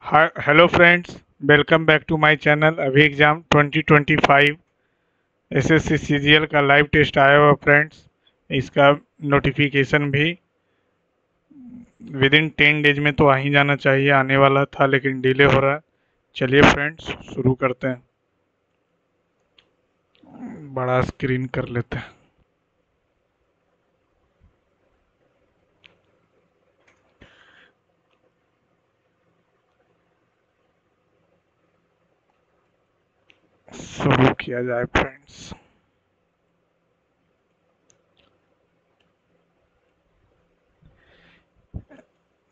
Hi, hello friends, welcome back to my channel। अभी exam 2025 SSC CGL का live test आया हुआ friends. इसका नोटिफिकेशन भी विद इन 10 डेज में तो आ ही जाना चाहिए, आने वाला था लेकिन डिले हो रहा है। चलिए फ्रेंड्स शुरू करते हैं। बड़ा स्क्रीन कर लेते हैं। शुरू किया जाए फ्रेंड्स।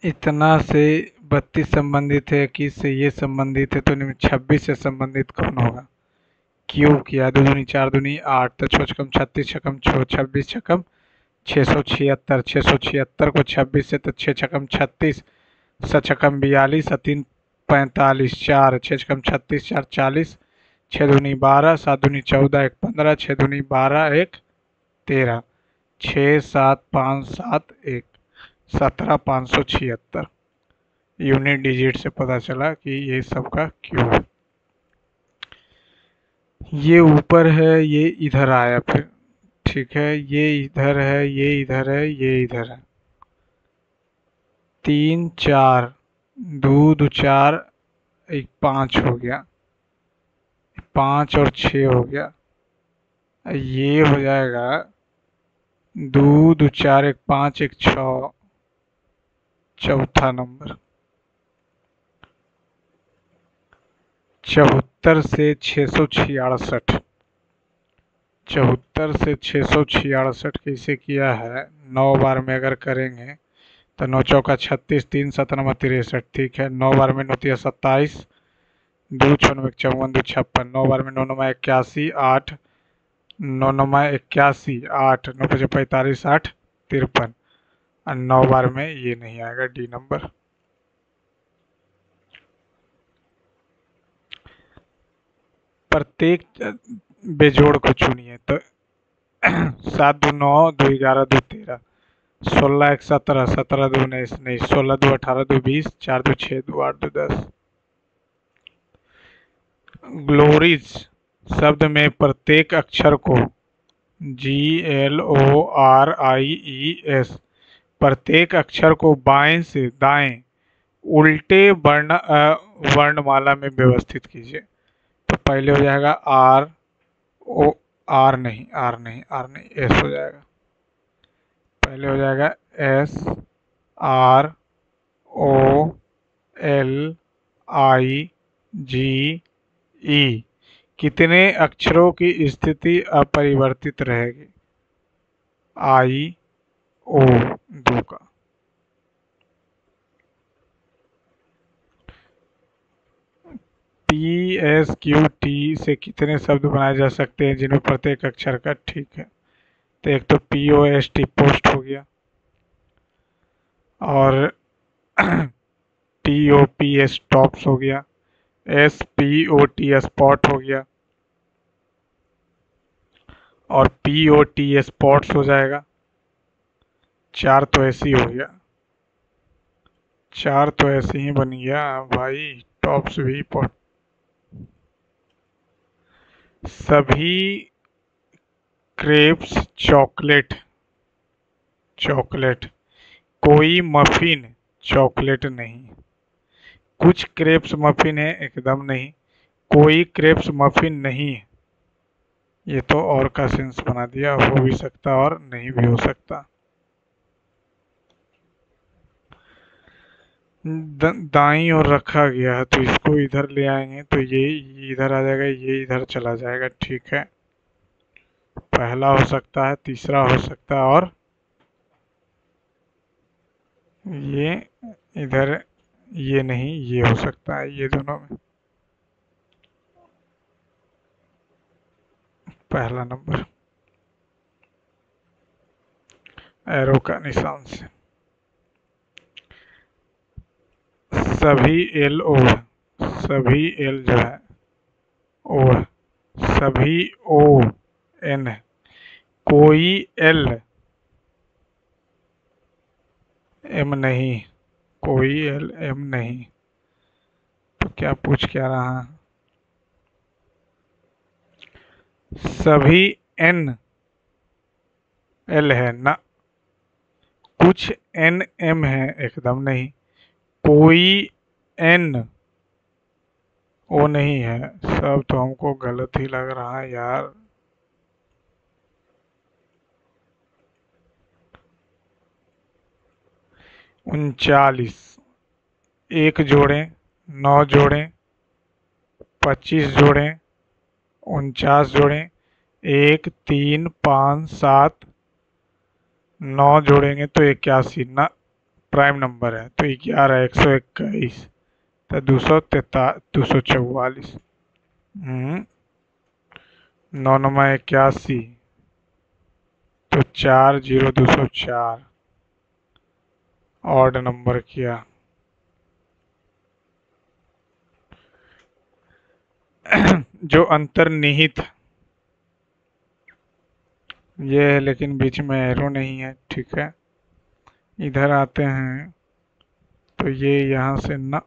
इतना से 32 संबंधित है, 21 से ये संबंधित है, तो 26 से संबंधित कौन होगा? क्यूब किया, दो दूनी चार दूनी 8, तो छो छकम 36, छकम छो 26, छकम 676। 676 को 26 से, तो 6 छकम 36, छकम 42, 3 45, 4 6 छकम 36, 4 40, 6 दूनी 12, 7 दूनी 14, 1 15, 6 दूनी 12, 1 13, 6 7 5 7 1 17 576 यूनिट डिजिट से पता चला कि ये सबका क्यूब है। ये ऊपर है, ये इधर आया फिर, ठीक है, ये इधर है, ये इधर है, ये इधर है। 3 4 2 2 4 1 5 हो गया, 5 और 6 हो गया। ये हो जाएगा 2 2 4 1 5 1 6, चौथा नंबर। 74 से 666, 74 से 666 कैसे किया है? 9 बार में अगर करेंगे तो 9 चौका 36, 3 7 नंबर 63, ठीक है। 9 बार में 9 तिया 27, 2 6 54, 2 56, 9 बार में 9 9 81, 8 9 9 81, 8 9 5 45, 8 53, और 9 बार में ये नहीं आएगा डी नंबर। प्रत्येक बेजोड़ को चुनिए तो 7 2 9, 2 11, 2 13, 16 1 17, 17 2 19 नहीं, 16 2 18, 2 20, 4 2 6, 2 8, 2 10। ग्लोरीज शब्द में प्रत्येक अक्षर को GLORIES, प्रत्येक अक्षर को बाएं से दाएं उल्टे वर्णमाला में व्यवस्थित कीजिए। तो पहले हो जाएगा आर ओ, आर नहीं, आर नहीं, आर नहीं, एस हो जाएगा। पहले हो जाएगा SROLIGE। कितने अक्षरों की स्थिति अपरिवर्तित रहेगी? I O, 2 का। PSQT से कितने शब्द बनाए जा सकते हैं जिनमें प्रत्येक अक्षर का, ठीक है, तो एक तो POST पोस्ट हो गया, और TOP स्टॉप्स हो गया, SPOT स्पॉट हो गया, और POT स्पॉट्स हो जाएगा। 4 तो ऐसे ही हो गया, 4 तो ऐसे ही बन गया भाई, टॉप्स भी पॉट। सभी क्रेप्स चॉकलेट, चॉकलेट, कोई मफिन चॉकलेट नहीं। कुछ क्रेप्स मफिन है, एकदम नहीं। कोई क्रेप्स मफिन नहीं है, ये तो और का सेंस बना दिया, हो भी सकता और नहीं भी हो सकता। दाईं ओर रखा गया है तो इसको इधर ले आएंगे तो ये इधर आ जाएगा, ये इधर चला जाएगा, ठीक है। पहला हो सकता है, तीसरा हो सकता है, और ये इधर, ये नहीं, ये हो सकता है, ये दोनों में। पहला नंबर एरो का निशान से। सभी एल ओ है, सभी एल जो है ओ है, सभी ओ एन है, कोई एल एम नहीं, कोई एल एम नहीं, क्या पूछ क्या रहा है? सभी एन एल है ना, कुछ एन एम है, एकदम नहीं। कोई एन ओ नहीं है। सब तो हमको गलत ही लग रहा है यार। 39, एक जोड़ें, 9 जोड़ें, 25 जोड़ें, 49 जोड़ें, 1 3 5 7, 9 जोड़ेंगे तो 81 ना, प्राइम नंबर है तो 11, 121, तो 244। 9 9 81, तो 40204 ऑड नंबर किया। जो अंतर्निहित ये है, लेकिन बीच में एरो नहीं है, ठीक है। इधर आते हैं तो ये यहाँ से ना,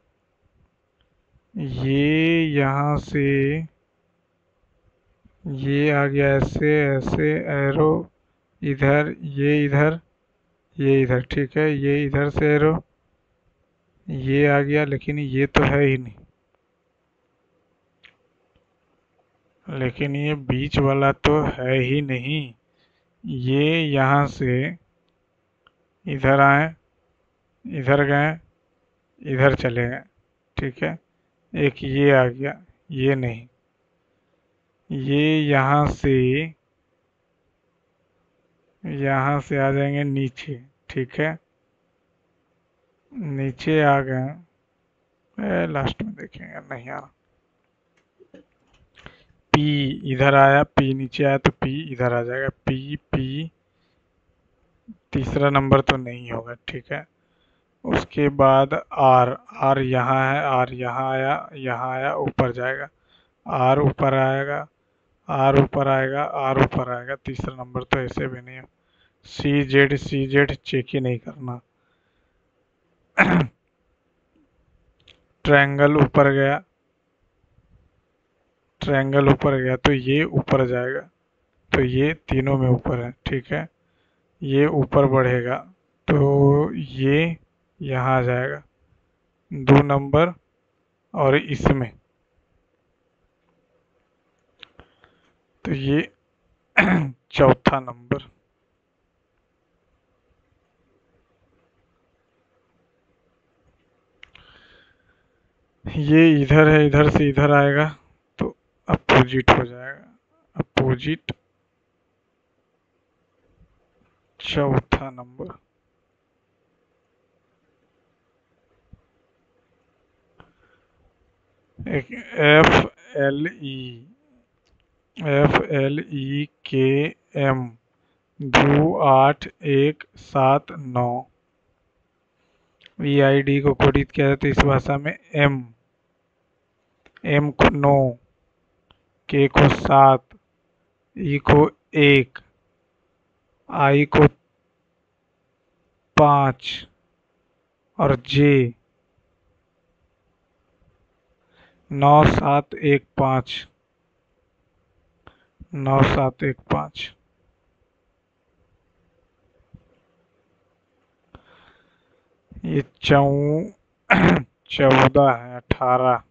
ये यहाँ से ये आ गया ऐसे ऐसे एरो, इधर ये इधर, ये इधर, ठीक है। ये इधर से एरो, ये आ गया, लेकिन ये तो है ही नहीं। लेकिन ये बीच वाला तो है ही नहीं। ये यहाँ से इधर आए, इधर गए, इधर चले गए, ठीक है। एक ये आ गया, ये नहीं। ये यहाँ से आ जाएंगे नीचे, ठीक है। नीचे आ गए, लास्ट में देखेंगे, नहीं आ रहा। पी इधर आया, पी नीचे आया तो पी इधर आ जाएगा, पी पी। तीसरा नंबर तो नहीं होगा, ठीक है। उसके बाद आर, आर यहाँ है, आर यहाँ आया, यहाँ आया, ऊपर जाएगा, आर ऊपर आएगा, आर ऊपर आएगा, आर ऊपर आएगा। तीसरा नंबर तो ऐसे भी नहीं है। सी जेड चेक ही नहीं करना। ट्रायंगल ऊपर गया, ट्रायंगल ऊपर गया तो ये ऊपर जाएगा, तो ये तीनों में ऊपर है, ठीक है। ये ऊपर बढ़ेगा तो ये यहाँ आ जाएगा, 2 नंबर और इसमें, तो ये चौथा नंबर। ये इधर है, इधर से इधर आएगा तो अपोजिट हो जाएगा, अपोजिट, चौथा नंबर। एक FLE के एम 28179। EID को कोडित किया जाता है इस भाषा में एम, एम को 9, के को 7, ई को 1, आई को 5 और जे 9715, 9715। ये 14 है, 18।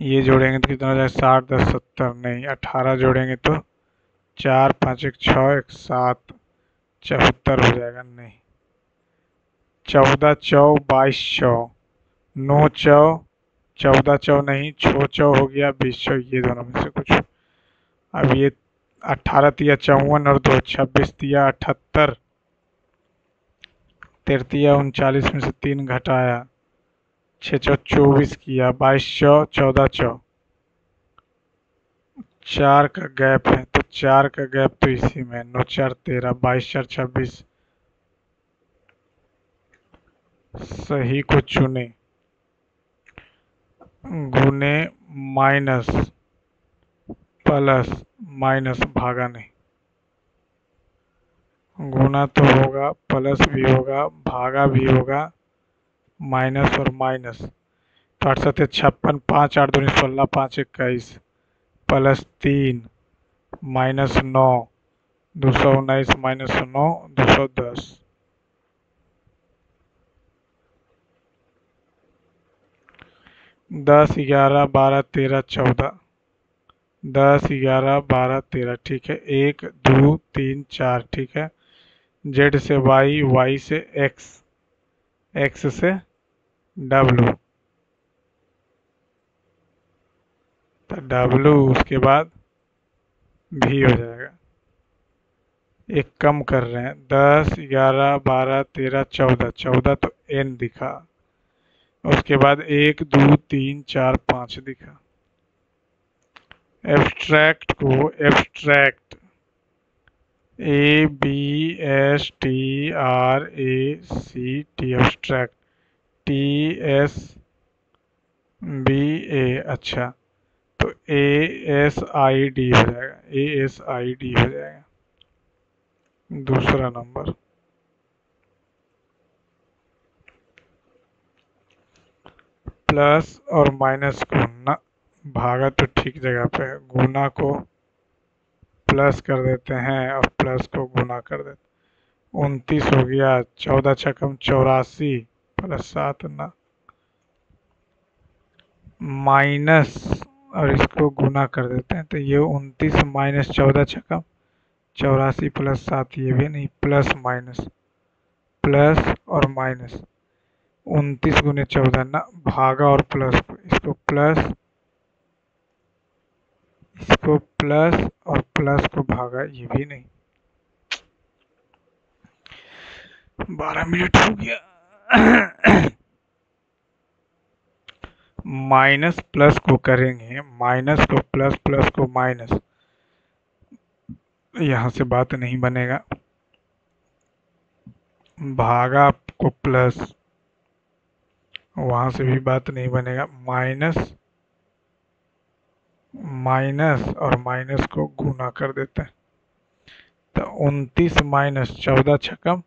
ये जोड़ेंगे तो कितना हो जाएगा, 60 10 70, नहीं 18 जोड़ेंगे तो 4 5 1 6 1 7, 74 हो जाएगा, नहीं। 14 चौ 22 चौ, 9 चौ 14 चौ नहीं, 6 चौ हो गया 20 चौ, ये दोनों में से कुछ। अब ये 18 तिया 54 और 2 26 तिया 78, 13 39 में से 3 घटाया, 6 चौ 24 किया, 22 चौ 14 चौ, 4 का गैप है तो 4 का गैप तो इसी में, 9 4 13, 22 4 26। सही को चुने, गुने, माइनस, प्लस, माइनस, भागा नहीं। गुना तो होगा, प्लस भी होगा, भागा भी होगा, माइनस और माइनस, तो 8×7 = 56, 5×8 = 16, 5×21 प्लस 3 -9, 219 -9, 210। 10, 11, 12, 13, 14, 10, 11, 12, 13, ठीक है। 1, 2, 3, 4, ठीक है। जेड से वाई, वाई से एक्स, एक्स से डब्लू, तो डब्लू उसके बाद भी हो जाएगा। एक कम कर रहे हैं, 10, 11, 12, 13, 14, 14 तो एन दिखा, उसके बाद 1, 2, 3, 4, 5 दिखा। एब्स्ट्रैक्ट को एब्स्ट्रैक्ट, ABSTRACT, एब्स्ट्रैक्ट, TSBA, अच्छा, तो ASID हो जाएगा, ASID हो जाएगा दूसरा नंबर। प्लस और माइनस को ना, भागा तो ठीक जगह पे है, गुना को प्लस कर देते हैं और प्लस को गुना कर देते हैं। 29 हो गया, 14×6 = 84 प्लस 7 ना, माइनस और इसको गुना कर देते हैं, तो ये 29 - 14×6 = 84 प्लस 7, ये भी नहीं, प्लस माइनस, प्लस और माइनस, 29×14 ना, भागा और प्लस को, इसको प्लस और प्लस को भागा, ये भी नहीं। 12 मिनट हो गया। माइनस प्लस को करेंगे, माइनस को प्लस, प्लस को माइनस, यहाँ से बात नहीं बनेगा। भागा को प्लस, वहां से भी बात नहीं बनेगा। माइनस, माइनस और माइनस को गुना कर देते हैं, तो 29 - 14×6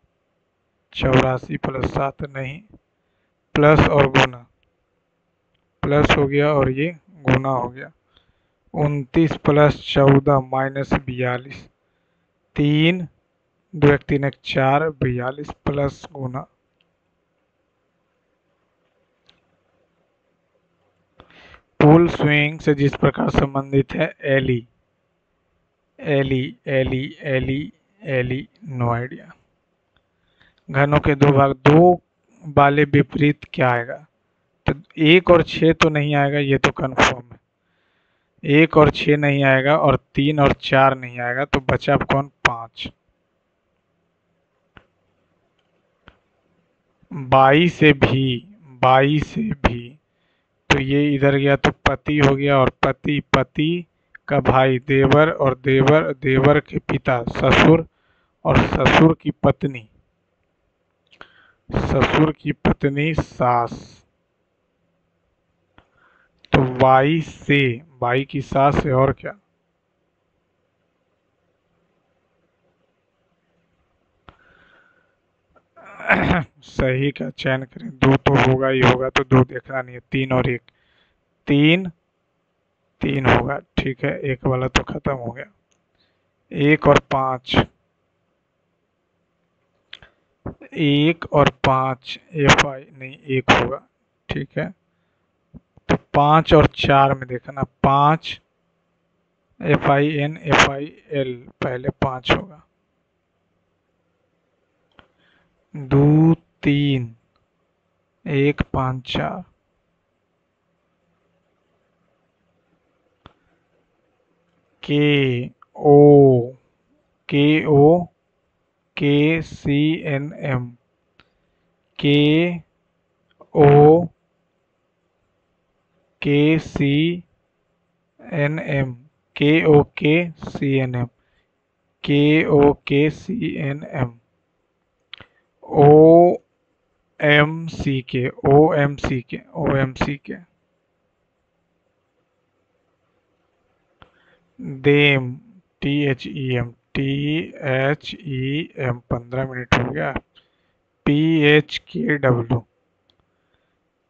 = 84 प्लस 7 नहीं, प्लस और गुना, प्लस हो गया और ये गुना हो गया। 29 + 14 - 42, 3, 2 1 3 1 4, 42 प्लस गुना। फुल स्विंग से जिस प्रकार संबंधित है एली, एली, एली, एली, एली, नो आइडिया। घनों के दो भाग, दो वाले विपरीत क्या आएगा, तो 1 और 6 तो नहीं आएगा, ये तो कन्फर्म है। 1 और 6 नहीं आएगा और 3 और 4 नहीं आएगा, तो बचा कौन, 5। 22 से भी, 22 से भी, तो ये इधर गया तो पति हो गया, और पति, पति का भाई देवर, और देवर, देवर के पिता ससुर, और ससुर की पत्नी, ससुर की पत्नी सास, तो बाई से, बाई की सास है, और क्या। सही का चयन करें, 2 तो होगा ही होगा, तो 2 देखना नहीं है, 3 और 1, 3, 3 होगा, ठीक है। 1 वाला तो खत्म हो गया। 1 और 5, 1 और 5, FI नहीं, 1 होगा, ठीक है। तो 5 और 4 में देखना, 5 FIN FIL, पहले 5 होगा, 2, 3, 1, 5, 4, KO, KO, KCNM, KO, KCNM, KOKCNM, KOKCNM, OMCK, OMCK, OMCK, them, THEM, THEM, 15 minute हो गया। PHKW,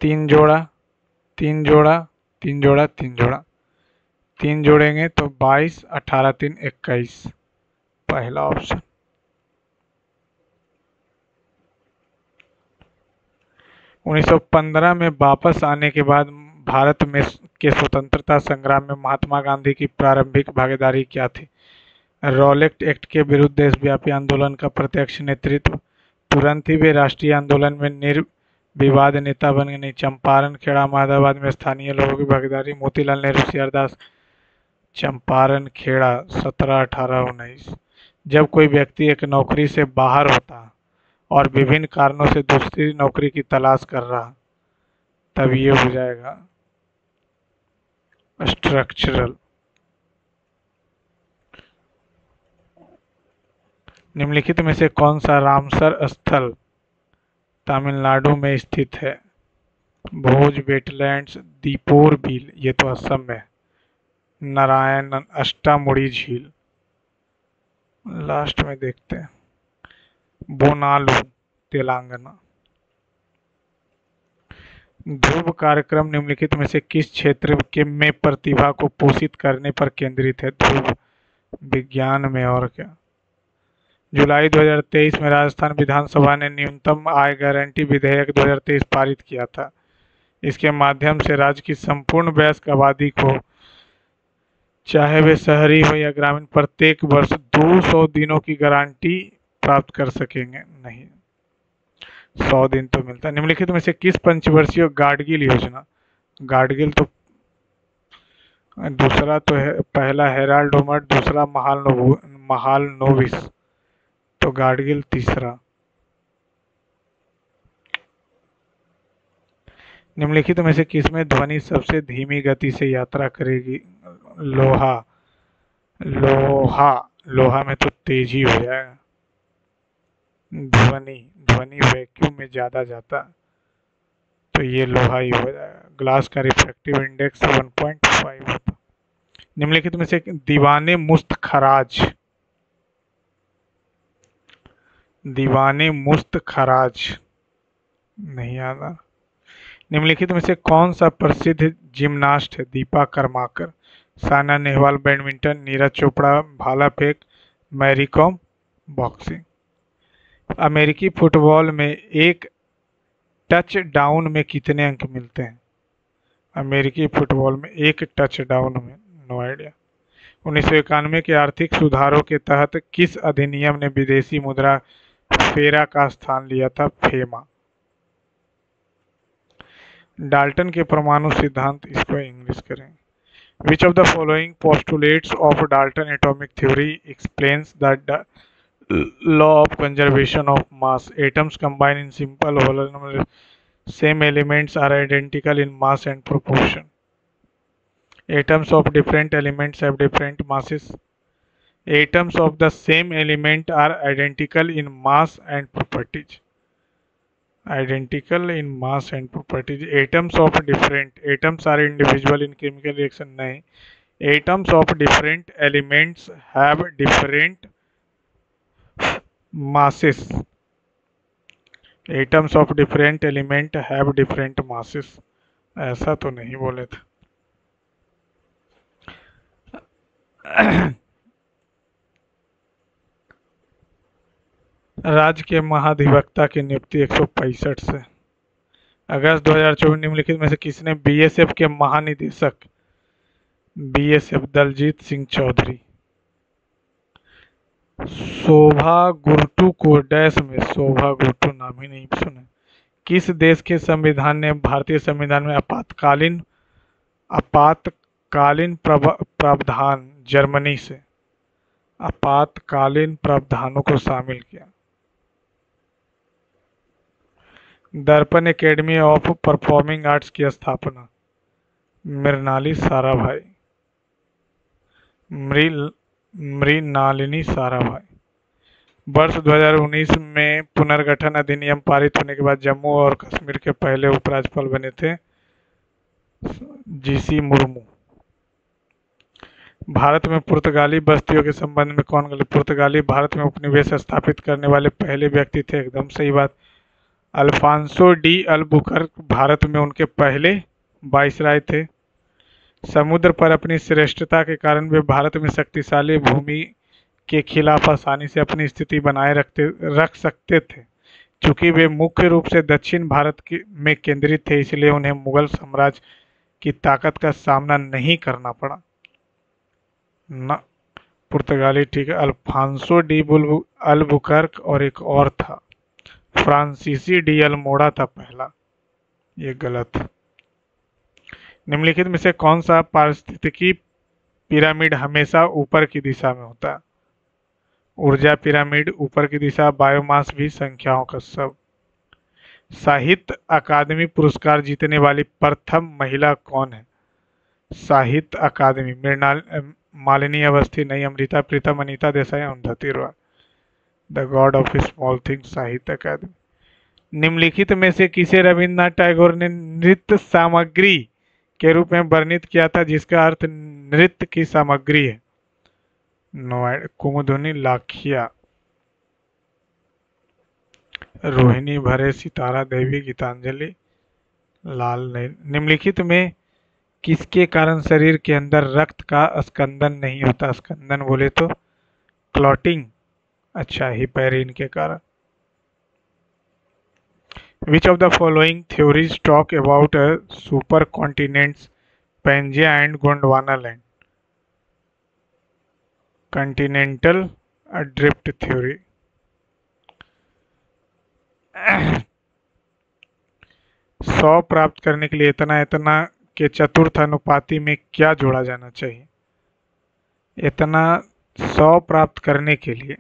तीन जोड़ा, तीन जोड़ा, तीन जोड़ा, तीन जोड़ा, तीन जोड़ेंगे तो 22, 18 3 21, पहला ऑप्शन। 1915 में वापस आने के बाद भारत में के स्वतंत्रता संग्राम में महात्मा गांधी की प्रारंभिक भागीदारी क्या थी? रॉलेट एक्ट के विरुद्ध देशव्यापी आंदोलन का प्रत्यक्ष नेतृत्व, तुरंत ही वे राष्ट्रीय आंदोलन में निर्विवाद नेता बन गए, चंपारण खेड़ा महादाबाद में स्थानीय लोगों की भागीदारी, मोतीलाल नेहरू सियारदास। चंपारण खेड़ा 17, 18, 19। जब कोई व्यक्ति एक नौकरी से बाहर होता और विभिन्न कारणों से दूसरी नौकरी की तलाश कर रहा, तब ये हो जाएगा स्ट्रक्चरल। निम्नलिखित में से कौन सा रामसर स्थल तमिलनाडु में स्थित है? भोज वेटलैंड्स, दीपोर बिल, ये तो असम में, नारायण अष्टामुड़ी झील, लास्ट में देखते हैं, बोनालू, तेलंगाना। ध्रुव कार्यक्रम निम्नलिखित में से किस क्षेत्र के में प्रतिभा को पोषित करने पर केंद्रित है? ध्रुव विज्ञान में और क्या। जुलाई 2023 में राजस्थान विधानसभा ने न्यूनतम आय गारंटी विधेयक 2023 पारित किया था। इसके माध्यम से राज्य की संपूर्ण वयस्क आबादी को, चाहे वे शहरी हो या ग्रामीण, प्रत्येक वर्ष 200 दिनों की गारंटी प्राप्त कर सकेंगे। नहीं, 100 दिन तो मिलता है। निम्नलिखित में से किस पंचवर्षीय गाडगिल योजना, गाडगिल तो दूसरा तो है, पहला हेराल्ड होमर, दूसरा महालनोबिस, तो गाडगिल तीसरा। निम्नलिखित में से किसमें ध्वनि सबसे धीमी गति से यात्रा करेगी? लोहा, लोहा, लोहा में तो तेज ही हो जाएगा। ध्वनि, ध्वनि वैक्यूम में ज्यादा जाता, तो ये लोहा ही हो जाएगा। ग्लास का रिफ्रैक्टिव इंडेक्स 1.5 होता। निम्नलिखित में से दीवाने मुस्त खराज, दीवाने मुस्त खराज नहीं आता। निम्नलिखित में से कौन सा प्रसिद्ध जिम्नास्ट है? दीपा कर्माकर, साइना नेहवाल बैडमिंटन, नीरज चोपड़ा भाला फेंक, मैरी कॉम बॉक्सिंग। अमेरिकी फुटबॉल में एक टच डाउन में कितने अंक मिलते हैं? अमेरिकी फुटबॉल में एक टच डाउन में, नो आइडिया। 1991 के आर्थिक सुधारों के तहत किस अधिनियम ने विदेशी मुद्रा फेरा का स्थान लिया था? फेमा। डाल्टन के परमाणु सिद्धांत, इसको इंग्लिश करें। Which of the following postulates of Dalton atomic theory explains the law of conservation of mass? Atoms combine in simple whole number, same elements are identical in mass and proportion. Atoms of different elements have different masses. Atoms of the same element are identical in mass and properties. Identical in mass and properties. Atoms of different, atoms are indivisible in chemical reaction. नहीं, atoms of different elements have different masses. Atoms of different element have different masses. ऐसा तो नहीं बोले थे। राज्य के महाधिवक्ता की नियुक्ति 165 से। अगस्त 2024 निम्नलिखित में से किसने बीएसएफ के महानिदेशक, बीएसएफ दलजीत सिंह चौधरी, शोभा गुरटू को डैश में, शोभा गुरटू नाम ही नहीं सुने, किस देश के संविधान ने भारतीय संविधान में आपातकालीन प्रावधान, जर्मनी से, आपातकालीन प्रावधानों को शामिल किया? दर्पण एकेडमी ऑफ परफॉर्मिंग आर्ट्स की स्थापना, मृणालिनी साराभाई, मृणालिनी साराभाई। वर्ष 2019 में पुनर्गठन अधिनियम पारित होने के बाद जम्मू और कश्मीर के पहले उपराज्यपाल बने थे जीसी मुर्मू। भारत में पुर्तगाली बस्तियों के संबंध में कौन गलत? पुर्तगाली भारत में उपनिवेश स्थापित करने वाले पहले व्यक्ति थे, एकदम सही बात। अल्फांसो डी अल्बुकर्क भारत में उनके पहले वाइसराय थे। समुद्र पर अपनी श्रेष्ठता के कारण वे भारत में शक्तिशाली भूमि के खिलाफ आसानी से अपनी स्थिति बनाए रख सकते थे। चूंकि वे मुख्य रूप से दक्षिण भारत में केंद्रित थे, इसलिए उन्हें मुगल साम्राज्य की ताकत का सामना नहीं करना पड़ा। न पुर्तगाली, ठीक है। अल्फांसो डी अल्बुकर्क और एक और था, फ्रांसीसी डी अल्मोड़ा था पहला। ये गलत। निम्नलिखित में से कौन सा पारिस्थितिकी पिरामिड हमेशा ऊपर की दिशा में होता है? ऊर्जा पिरामिड, ऊपर की दिशा, बायोमास भी, संख्याओं का सब। साहित्य अकादमी पुरस्कार जीतने वाली प्रथम महिला कौन है? साहित्य अकादमी, मृणाल, मालिनी अवस्थी, नहीं, Amrita Pritam, Anita Desai, Arundhati Roy. The god of small things, Sahitya Akademi. निम्नलिखित में से किसे रविन्द्रनाथ टैगोर ने नृत्य सामग्री के रूप में वर्णित किया था, जिसका अर्थ नृत्य की सामग्री है? कुमुदुनी, लाखिया, रोहिणी भरे, सितारा देवी, गीतांजलि, लाल नहीं। निम्नलिखित में किसके कारण शरीर के अंदर रक्त का स्कंदन नहीं होता? स्कंदन बोले तो क्लॉटिंग, अच्छा, हिपैरिन के कारण। Which of the following theories talk about supercontinents Pangaea and Gondwana land? Continental drift theory. 100 प्राप्त करने के लिए इतना इतना के चतुर्थ अनुपाती में क्या जोड़ा जाना चाहिए? इतना 100 प्राप्त करने के लिए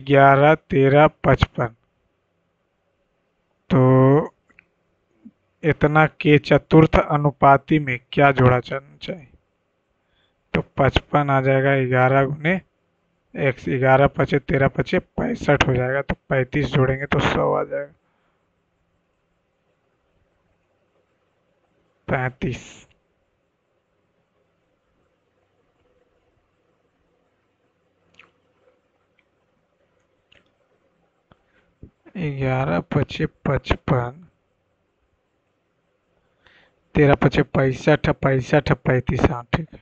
11, 13, 55, तो इतना के चतुर्थ अनुपाती में क्या जोड़ा जाना चाहिए? तो 55 आ जाएगा, 11 गुने x, 11 पचे 13 पचे 65 हो जाएगा, तो 35 जोड़ेंगे तो 100 आ जाएगा। 35। 11 पचे 55, 13 पचे 65, 65, 35, हाँ ठीक है।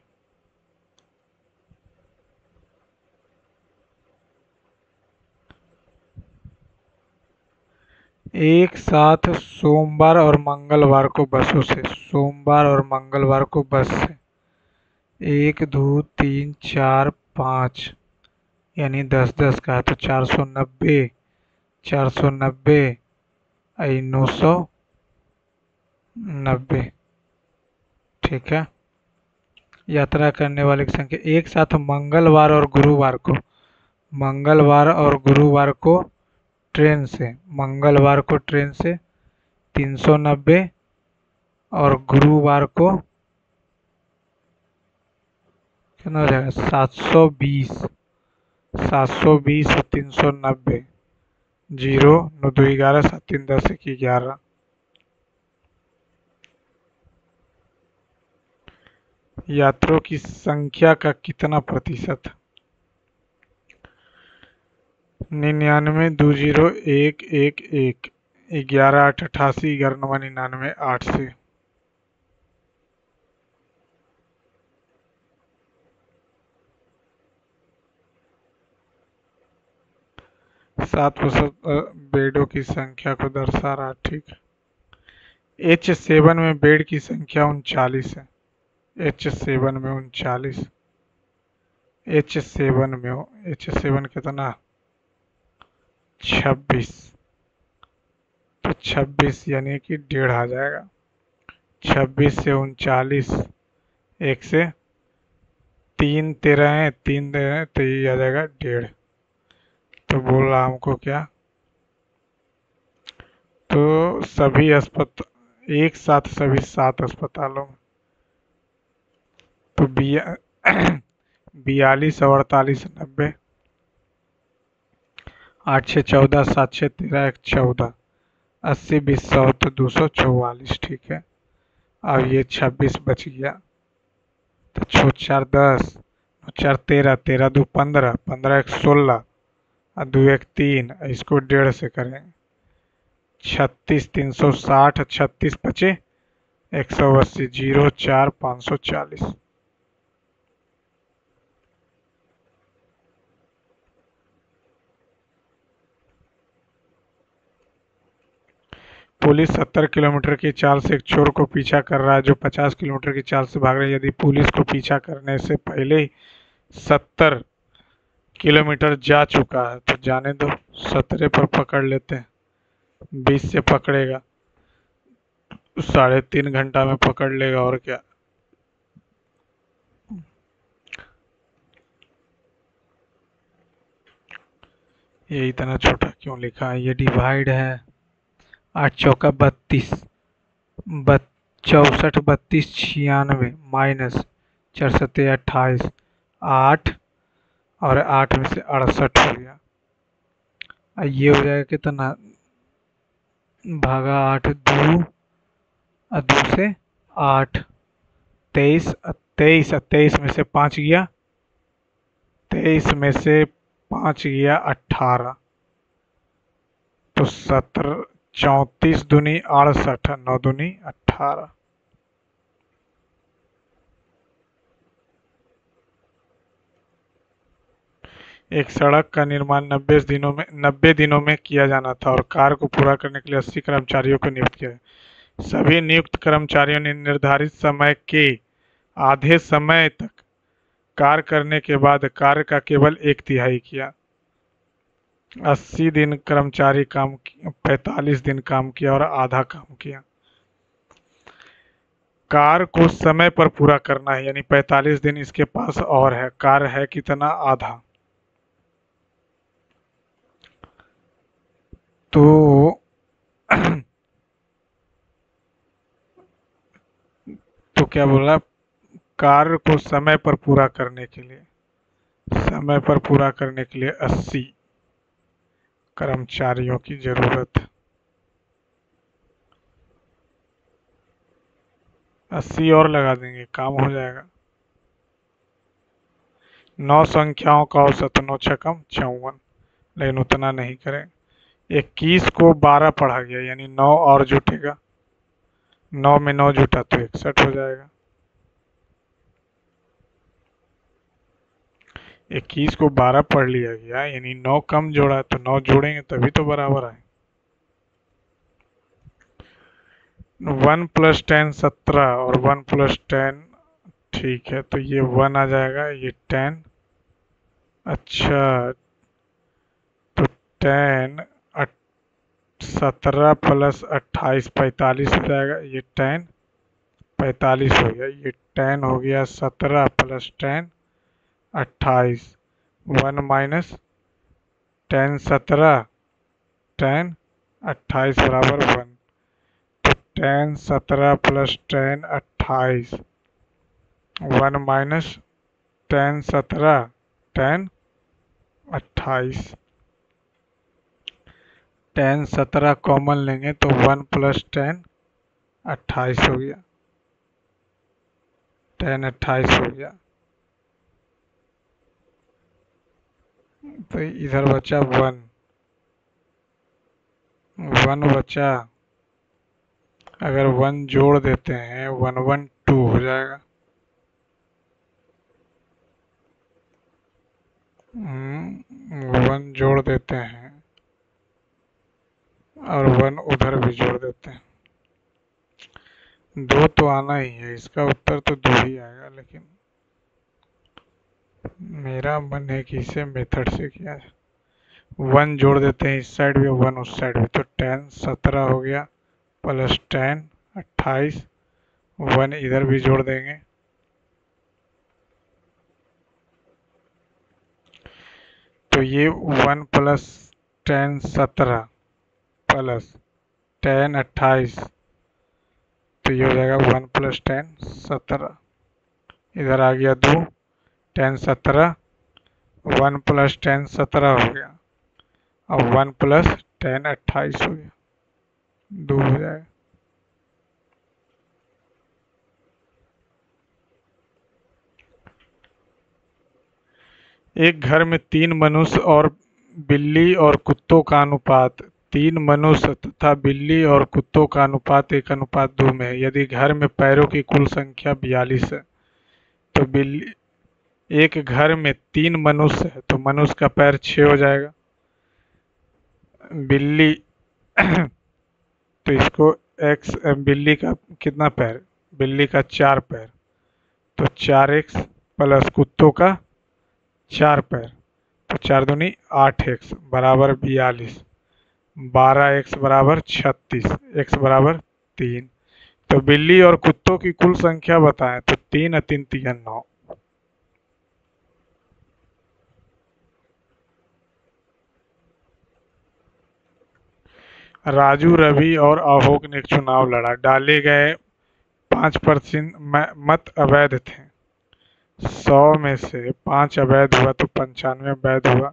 एक साथ सोमवार और मंगलवार को बसों से, सोमवार और मंगलवार को बस से 1, 2, 3, 4, 5 यानी 10-10 का है, तो 490, 490, 990, ठीक है। यात्रा करने वाले की संख्या एक साथ मंगलवार और गुरुवार को, मंगलवार और गुरुवार को ट्रेन से, मंगलवार को ट्रेन से 390 और गुरुवार को कितना हो जाएगा? 720, 720 और 390, 0, 9, 2, 11, 7, 3, 10, 1, 11। यात्रियों की संख्या का कितना प्रतिशत? 99, 20, 1, 1, 1, 11, 8, 88, 11, 9, 99, 8 से। सात बेडों की संख्या को दर्शा रहा, ठीक है। H7 में बेड की संख्या 39 है। H7 में 39, H7 में हो, H7 कितना? 26, तो 26 यानी कि 1.5 आ जाएगा। 26 से 39, 1 से 3 13 है, 3 13 तो ये आ जाएगा 1.5। तो बोल रहा हमको क्या? तो सभी अस्पताल एक साथ, सभी 7 अस्पतालों में, तो 42 और 48, 90, 8 6 14, 7 6 13, 1 14, 80 20 100, तो 244, ठीक है। अब ये 26 बच गया, तो 6 4 10, 4 13, 13 2 15, 15 1 16 और 2 1 3, इसको 1.5 से करेंगे 36 360 36 बचे 180 0 4 540। पुलिस 70 किलोमीटर की चाल से एक चोर को पीछा कर रहा है जो 50 किलोमीटर की चाल से भाग रहा है। यदि पुलिस को पीछा करने से पहले ही 70 किलोमीटर जा चुका है तो जाने दो, 17 पर पकड़ लेते हैं। 20 से पकड़ेगा 3.5 घंटा में पकड़ लेगा और क्या। ये इतना छोटा क्यों लिखा है? ये डिवाइड है। 8 चौका 32, 64 32 96 माइनस 4 सत्ते 28, 8 और 8 में से 68 हो गया। ये हो जाएगा कितना? भागा 8 2 और 2 से 8, 23 23 23 में से 5 गया, 23 में से 5 गया 18, तो 17 34 दूनी 68 9 दूनी 18। एक सड़क का निर्माण 90 दिनों में किया जाना था और कार्य को पूरा करने के लिए 80 कर्मचारियों को नियुक्त किया। सभी नियुक्त कर्मचारियों ने निर्धारित समय के आधे समय तक कार्य करने के बाद कार्य का केवल 1/3 किया। 80 दिन कर्मचारी काम किया, 45 दिन काम किया और आधा काम किया। कार्य को समय पर पूरा करना है, यानी 45 दिन इसके पास और है। कार्य है कितना? आधा। तो तो क्या बोला? कार्य को समय पर पूरा करने के लिए, 80 कर्मचारियों की जरूरत है। 80 और लगा देंगे, काम हो जाएगा। 9 संख्याओं का औसत 9 छकम 54, लेकिन उतना नहीं करें। 21 को 12 पढ़ा गया, यानी 9 और जुटेगा। 9 में 9 जुटा तो 61 हो जाएगा। 21 को 12 पढ़ लिया गया, यानी 9 कम जोड़ा तो 9 जोड़ेंगे तभी तो बराबर आए। 1 + 10 17 और 1 + 10, ठीक है, तो ये 1 आ जाएगा, ये 10। अच्छा, तो 10 17 + 28 45 हो जाएगा। ये 10 45 हो गया। ये 10 हो गया 17 + 10 28, 1 - 10 17 10 28 बराबर 1। तो 10 17 + 10 28, 1 - 10 17 10 28। 10 17 कॉमन लेंगे तो 1 + 10 28 हो गया। 10 28 हो गया। तो इधर बचा 1 बचा। अगर 1 जोड़ देते हैं 1 1 2 हो जाएगा। 1 जोड़ देते हैं और 1 उधर भी जोड़ देते हैं। 2 तो आना ही है, इसका उत्तर तो 2 ही आएगा, लेकिन मेरा मन है कि इसे मेथड से किया जाए। 1 जोड़ देते हैं इस साइड भी, 1 उस साइड भी, तो 10 17 हो गया + 10 28, 1 इधर भी जोड़ देंगे। तो ये 1 + 10 17 + 10 28, तो ये हो जाएगा 1 + 10 17। इधर आ गया 2, 10 17, 1 + 10 17 हो गया, और 1 + 10 28 हो गया, 2 हो जाएगा। एक घर में 3 मनुष्य और बिल्ली और कुत्तों का अनुपात तीन मनुष्य तथा बिल्ली और कुत्तों का अनुपात 1:2 में है। यदि घर में पैरों की कुल संख्या 42 है तो बिल्ली, एक घर में 3 मनुष्य है तो मनुष्य का पैर 6 हो जाएगा। बिल्ली तो इसको एक्स, बिल्ली का कितना पैर, बिल्ली का 4 पैर, तो 4x प्लस कुत्तों का 4 पैर, तो 4 दूनी 8x बराबर 42, 12x बराबर 36, x बराबर 3। तो बिल्ली और कुत्तों की कुल संख्या बताएं तो 3 और 3 3 9। राजू, रवि और अहोक ने एक चुनाव लड़ा। डाले गए 5% मत अवैध थे। 100 में से 5 अवैध हुआ तो 95 वैध हुआ।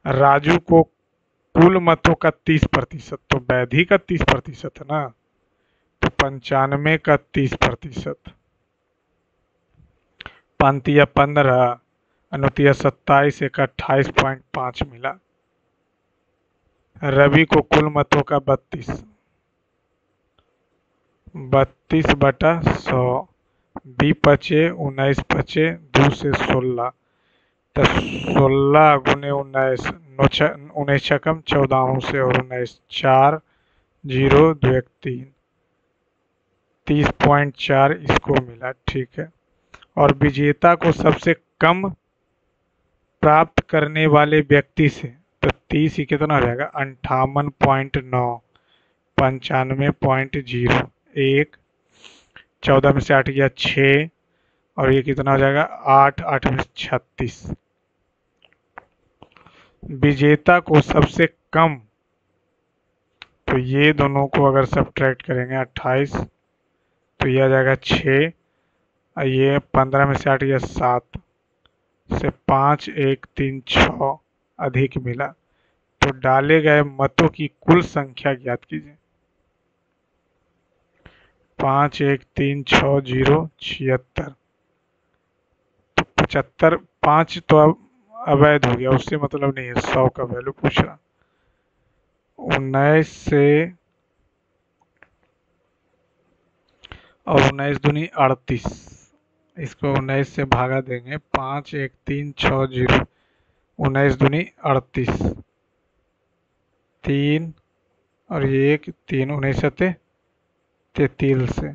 राजू को कुल मतों का 30%, तो वैध ही का 30% है ना, तो 95 का 30%, पंतिया 15, अनुतिया 27, एक 28.5 मिला। रवि को कुल मतों का 32 बटा 100, बी पचे 19 पचे 2 से 16, तो 16 गुने 19, 19 छकम 14 से और 19, 4 0 2 1 3, 30.4 इसको मिला। ठीक है, और विजेता को सबसे कम प्राप्त करने वाले व्यक्ति से, तो 30 ही कितना हो जाएगा 58.9, 95.0, 1, 14 में से 8 गया 6, और ये कितना हो जाएगा 8, 8 में 36। विजेता को सबसे कम, तो ये दोनों को अगर सब्ट्रैक्ट करेंगे 28, तो ये आ जाएगा 6, और ये 15 में से 8 गया 7 से 5 1 3 6 अधिक मिला। तो डाले गए मतों की कुल संख्या ज्ञात कीजिए। 5 1 3 6 0 76, तो 75, 5 तो अब अवैध हो गया, उससे मतलब नहीं है, 100 का वैल्यू पूछ रहा। 19 से और 19 दूनी 38, इसको 19 से भागा देंगे, 5 1 3 6 0, 19 दूनी 38, 3 और ये 1 3, 19 सते 33 से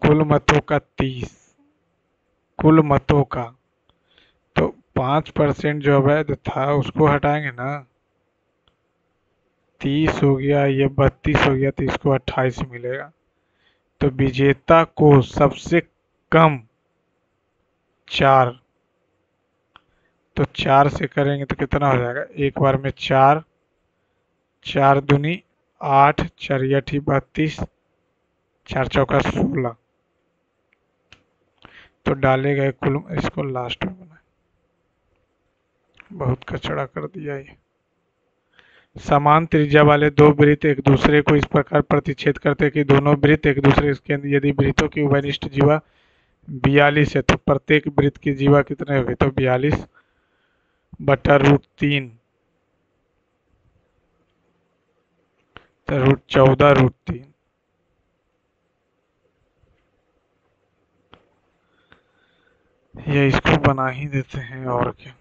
कुल मतों का 30, कुल मतों का, तो 5% जो अवैध था उसको हटाएंगे ना, 30 हो गया, ये 32 हो गया, तो इसको 28 मिलेगा। तो विजेता को सबसे कम 4, तो 4 से करेंगे तो कितना हो जाएगा, एक बार में 4, 4 दूनी 8, 4 8 32, 4 चौका 16, तो डाले गए कुल, इसको लास्ट में बनाए, बहुत कचड़ा कर दिया ये। समान त्रिज्या वाले दो वृत्त एक दूसरे को इस प्रकार प्रतिच्छेद करते हैं कि दोनों वृत्त एक दूसरे के, यदि वृत्तों की उभयनिष्ठ जीवा 42 है तो प्रत्येक वृत्त की जीवा कितने हुए, तो 42 बटा √3, तो √14 √3। ये इसको बना ही देते हैं और क्या।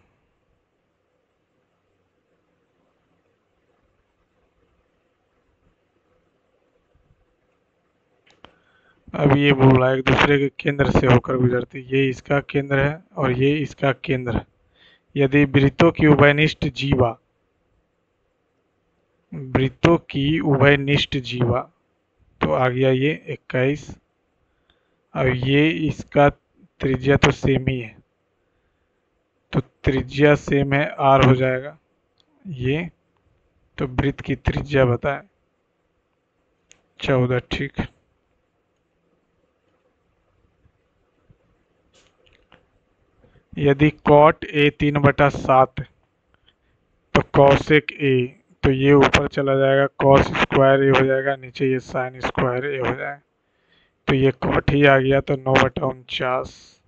अब ये बोला एक दूसरे के केंद्र से होकर गुजरती, ये इसका केंद्र है और ये इसका केंद्र है। यदि वृत्तों की उभयनिष्ठ जीवा, वृत्तों की उभयनिष्ठ जीवा, तो आ गया ये 21, अब ये इसका त्रिज्या तो सेम ही है, तो त्रिज्या सेम है, r हो जाएगा ये, तो वृत्त की त्रिज्या बताएं 14। ठीक है, यदि cot a 3/7 तो cosec a, तो ये ऊपर चला जाएगा, cos स्क्वायर a हो जाएगा, नीचे ये sin स्क्वायर a हो जाएगा, तो ये cot ही आ गया, तो 9/49।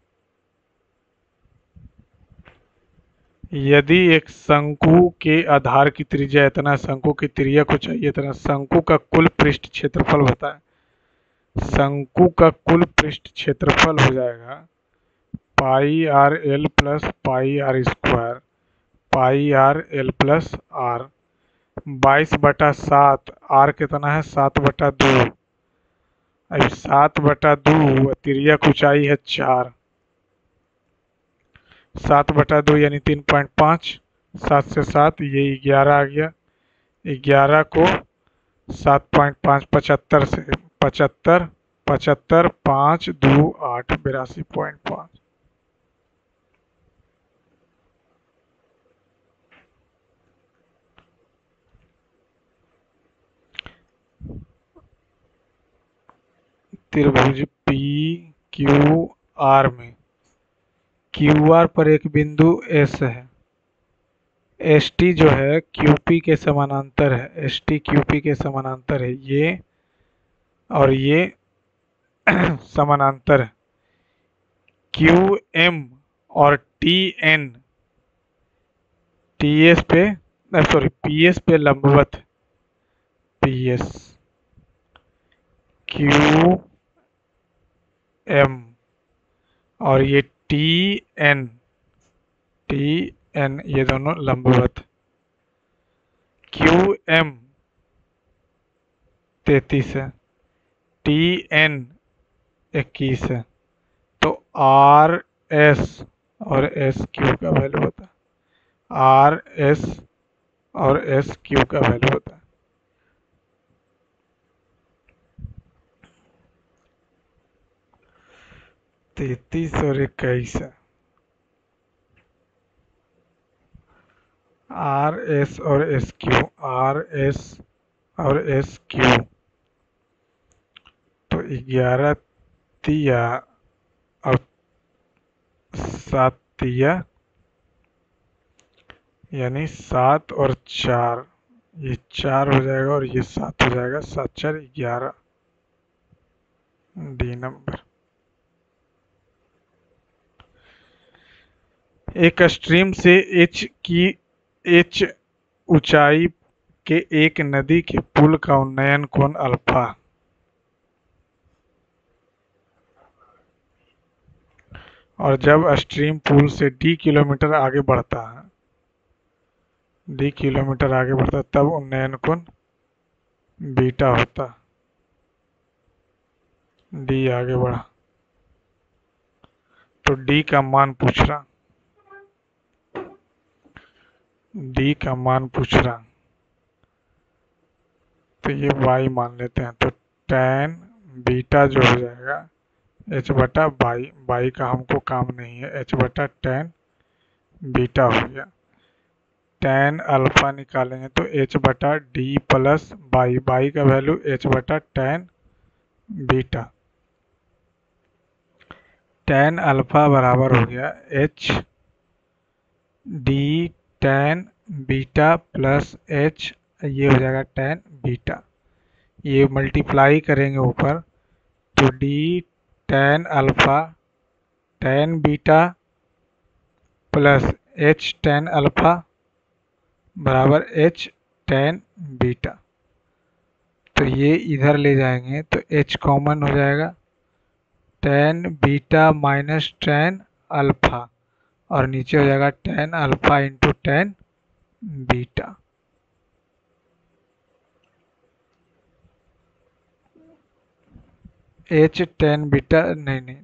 यदि एक शंकु के आधार की त्रिज्या इतना, शंकु की त्रिज्या को चाहिए इतना, शंकु का कुल पृष्ठ क्षेत्रफल होता है। शंकु का कुल पृष्ठ क्षेत्रफल हो जाएगा pi R L plus pi R square, pi R L plus R. 22/7, R कितना है 7/2। अब 7/2 त्रिज्या की ऊंचाई है 4, 7/2 यानी 3.5, 7 से 7 ये 11 आ गया। 11 को 7.5 75 से 75, 75 5 2 8 82.5। त्रिभुज पी क्यू आर में क्यू आर पर एक बिंदु एस है। एस टी जो है क्यू पी के समानांतर है, एस टी क्यू पी के समानांतर है, ये और ये समानांतर है। क्यू एम और टी एन टी एस पे सॉरी पी एस पे लंबवत, पी एस क्यू एम और ये टी एन, टी एन ये दोनों लंबवत। क्यू एम 33 है, टी एन 21 है, तो आर एस और एस क्यू का वैल्यू होता है, आर एस और एस क्यू का वैल्यू होता है 33 और 21 है। आर एस और एस क्यू, आर एस और एस क्यू, तो 11 तिया और 7 तिया यानी 7 और 4, ये 4 हो जाएगा और ये 7 हो जाएगा, 7 4 11, डी नंबर। एक स्ट्रीम से एच ऊंचाई के एक नदी के पुल का उन्नयन कोण अल्फा। और जब स्ट्रीम पुल से डी किलोमीटर आगे बढ़ता है, डी किलोमीटर आगे बढ़ता है, तब उन्नयन कोण बीटा होता, डी आगे बढ़ा तो डी का मान पूछ रहा, डी का मान पूछ रहा, तो ये y मान लेते हैं, तो tan बीटा जो हो जाएगा h/y, y का हमको काम नहीं है, h/tan बीटा हो गया। tan अल्फा निकालेंगे तो h/d प्लस y का value h/tan beta. tan alpha बराबर हो गया h D tan beta plus h, ये हो जाएगा tan बीटा, ये मल्टीप्लाई करेंगे ऊपर तो D tan alpha tan beta plus h tan alpha बराबर h tan बीटा। तो ये इधर ले जाएंगे तो h कॉमन हो जाएगा, tan beta minus tan alpha, और नीचे हो जाएगा tan alpha into tan beta. h tan beta नहीं,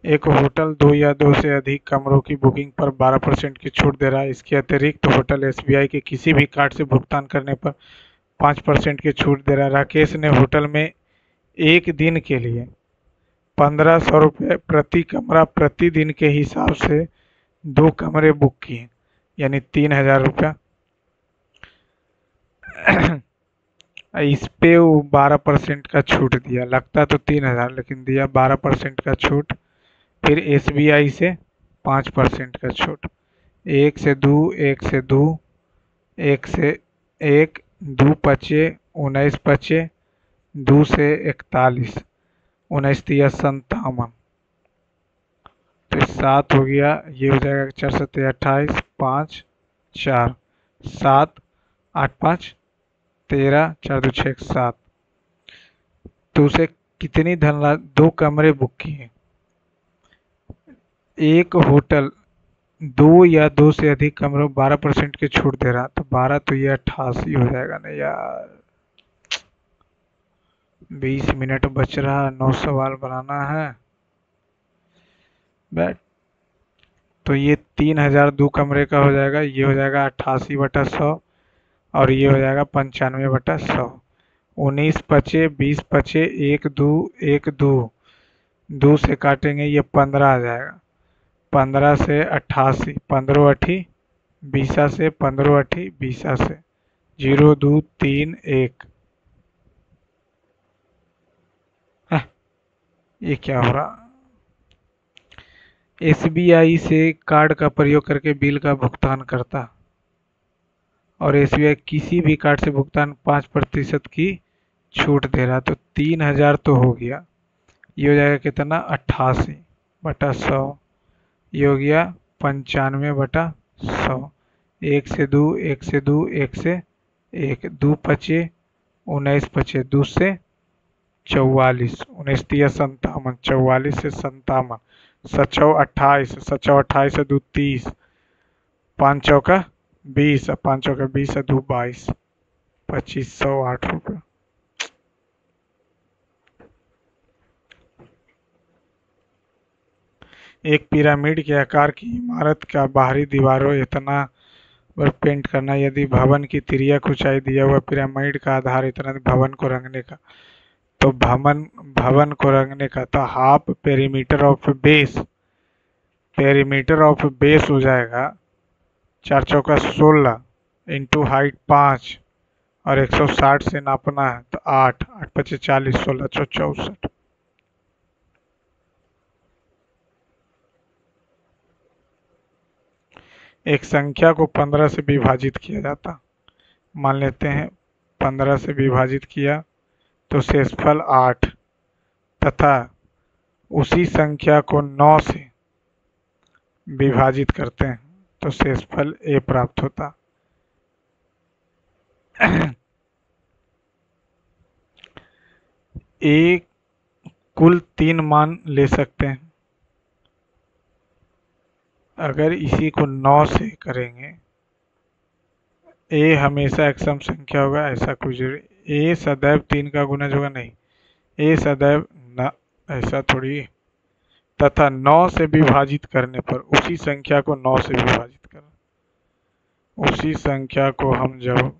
एक होटल 2 या 2 से अधिक कमरों की बुकिंग पर 12% की छूट दे रहा है। इसके अतिरिक्त होटल एसबीआई के किसी भी कार्ड से भुगतान करने पर 5% की छूट दे रहा है। राकेश ने होटल में एक दिन के लिए 1500 रुपये प्रति कमरा प्रतिदिन के हिसाब से 2 कमरे बुक किए, यानी 3000 रुपया। इस पे वो 12% का छूट दिया, लगता तो 3000 लेकिन दिया 12% का छूट। फिर एसबीआई से 5% का छूट, 1 से 2, 1 से 2, 1 से 1, 2 पचे 19 पचे, 2 से 41, 19 तिया 57, फिर 7 हो गया, ये हो जाएगा 4 7 28, 5 4 7 8 5 13, 4 2 6 7। तो उसे कितनी धनराशि, 2 कमरे बुक किए, एक होटल 2 या 2 से अधिक कमरों 12% की छूट दे रहा, तो 12 तो ये 88 हो जाएगा ना यार। 20 मिनट बच रहा, 9 सवाल बनाना है बैठ। तो ये 3000 2 कमरे का हो जाएगा, ये हो जाएगा 88/100 और ये हो जाएगा 95/100। 19 बचे, 20 बचे, 1 2 1 2, 2 से काटेंगे ये 15 आ जाएगा। 15 से 88, 15 अठी 20 से 15 अठी 20 से 0 2 3 1। ये क्या हो रहा। एसबीआई से कार्ड का प्रयोग करके बिल का भुगतान करता, और एसबीआई किसी भी कार्ड से भुगतान 5% की छूट दे रहा, तो 3000 तो हो गया, ये हो जाएगा कितना 88/100, ये हो गया 95/100। 1 से 2 1 से 2 1 से 1, 2 बचे, 19 बचे, 2 से 44, 19 तिया 57, 44 से 57, 7 28, 7 28 से 2 30, 5 चौका 20, 5 चौका 20 से 2 22, 2508 रुपये। एक पिरामिड के आकार की इमारत का बाहरी दीवारों इतना पर पेंट करना, यदि भवन की तिर्यक ऊंचाई दिया हुआ पिरामिड का आधार इतना भवन को रंगने का, तो भवन भवन को रंगने का तो half perimeter of base, perimeter of base हो जाएगा 4 चौका 16 इंटू हाइट 5 और 160 से नापना है तो 8 8 पचे 40, 16 64। एक संख्या को 15 से विभाजित किया जाता, मान लेते हैं 15 से विभाजित किया तो शेषफल 8, तथा उसी संख्या को 9 से विभाजित करते हैं तो शेषफल a प्राप्त होता। a कुल 3 मान ले सकते हैं, अगर इसी को 9 से करेंगे, a हमेशा एक सम संख्या होगा, ऐसा कुछ जरूरी a सदैव 3 का गुणज होगा नहीं, a सदैव न, ऐसा थोड़ी। तथा 9 से विभाजित करने पर उसी संख्या को 9 से विभाजित करना, उसी संख्या को हम जब